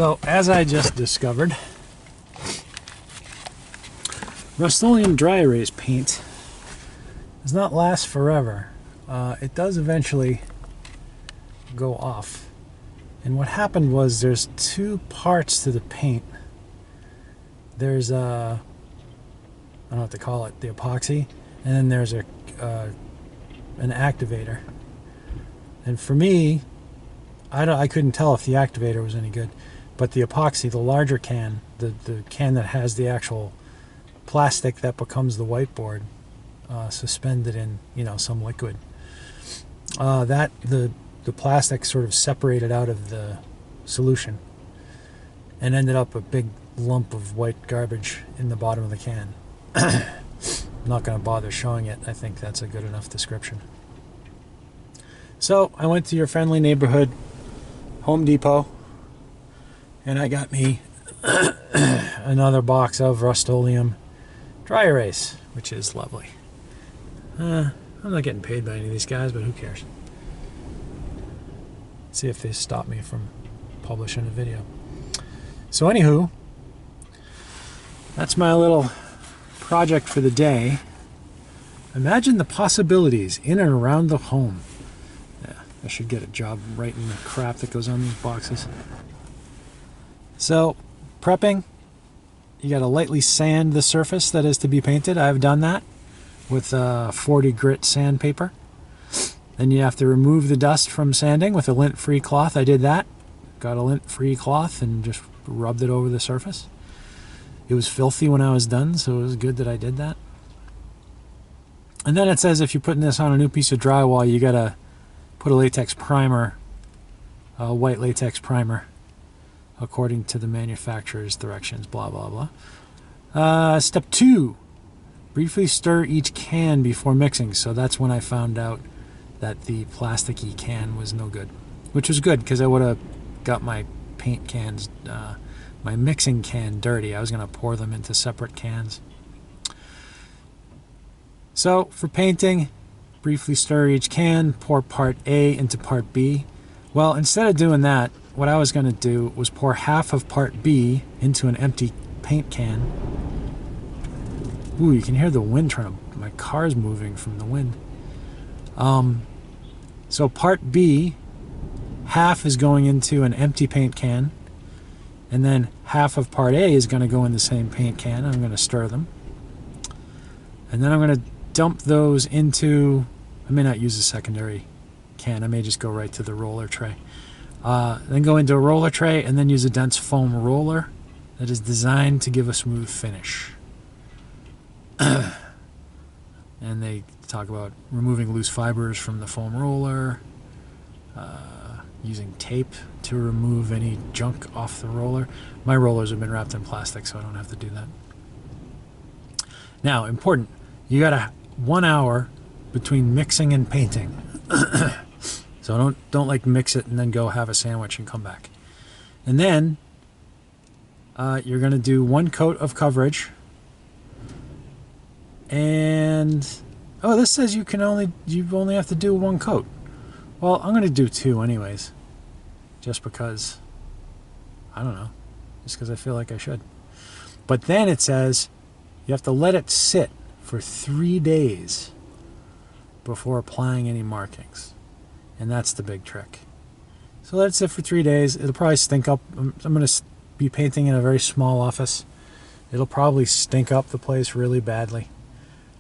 So, as I just discovered, Rust-Oleum dry erase paint does not last forever. It does eventually go off. And what happened was there's two parts to the paint. There's I don't know what to call it, the epoxy, and then there's an activator. And for me, I couldn't tell if the activator was any good, but the epoxy, the larger can, the can that has the actual plastic that becomes the whiteboard, suspended in some liquid, that the plastic sort of separated out of the solution and ended up a big lump of white garbage in the bottom of the can. I'm not going to bother showing it. I think that's a good enough description. So I went to your friendly neighborhood Home Depot and I got me another box of Rust-Oleum dry erase, which is lovely. I'm not getting paid by any of these guys, but who cares? See if they stop me from publishing a video. So anywho, that's my little project for the day. Imagine the possibilities in and around the home. Yeah, I should get a job writing the crap that goes on these boxes. So, prepping. You got to lightly sand the surface that is to be painted. I've done that with 40 grit sandpaper. Then you have to remove the dust from sanding with a lint-free cloth. I did that. Got a lint-free cloth and just rubbed it over the surface. It was filthy when I was done, so it was good that I did that. And then it says if you're putting this on a new piece of drywall, you got to put a latex primer, a white latex primer, according to the manufacturer's directions, blah, blah, blah. Step 2, briefly stir each can before mixing. So that's when I found out that the plasticky can was no good, which was good because I would have got my paint cans, my mixing can dirty. I was going to pour them into separate cans. So for painting, briefly stir each can, pour part A into part B. Well, instead of doing that, what I was going to do was pour half of part B into an empty paint can. Ooh, you can hear the wind trying to, my car's moving from the wind. So part B, half is going into an empty paint can, and then half of part A is going to go in the same paint can. I'm going to stir them. And then I'm going to dump those into, I may not use a secondary can, I may just go right to the roller tray. Then go into a roller tray and then use a dense foam roller that is designed to give a smooth finish. And they talk about removing loose fibers from the foam roller, using tape to remove any junk off the roller. My rollers have been wrapped in plastic, so I don't have to do that. Now, important, you got 1 hour between mixing and painting. So don't like mix it and then go have a sandwich and come back. And then you're going to do 1 coat of coverage. And oh, this says you only have to do 1 coat. Well, I'm going to do 2 anyways, just because, I don't know, just because I feel like I should. But then it says you have to let it sit for 3 days before applying any markings. And that's the big trick. So let it sit for 3 days. It'll probably stink up. I'm going to be painting in a very small office. It'll probably stink up the place really badly.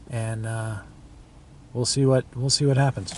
And we'll see what happens.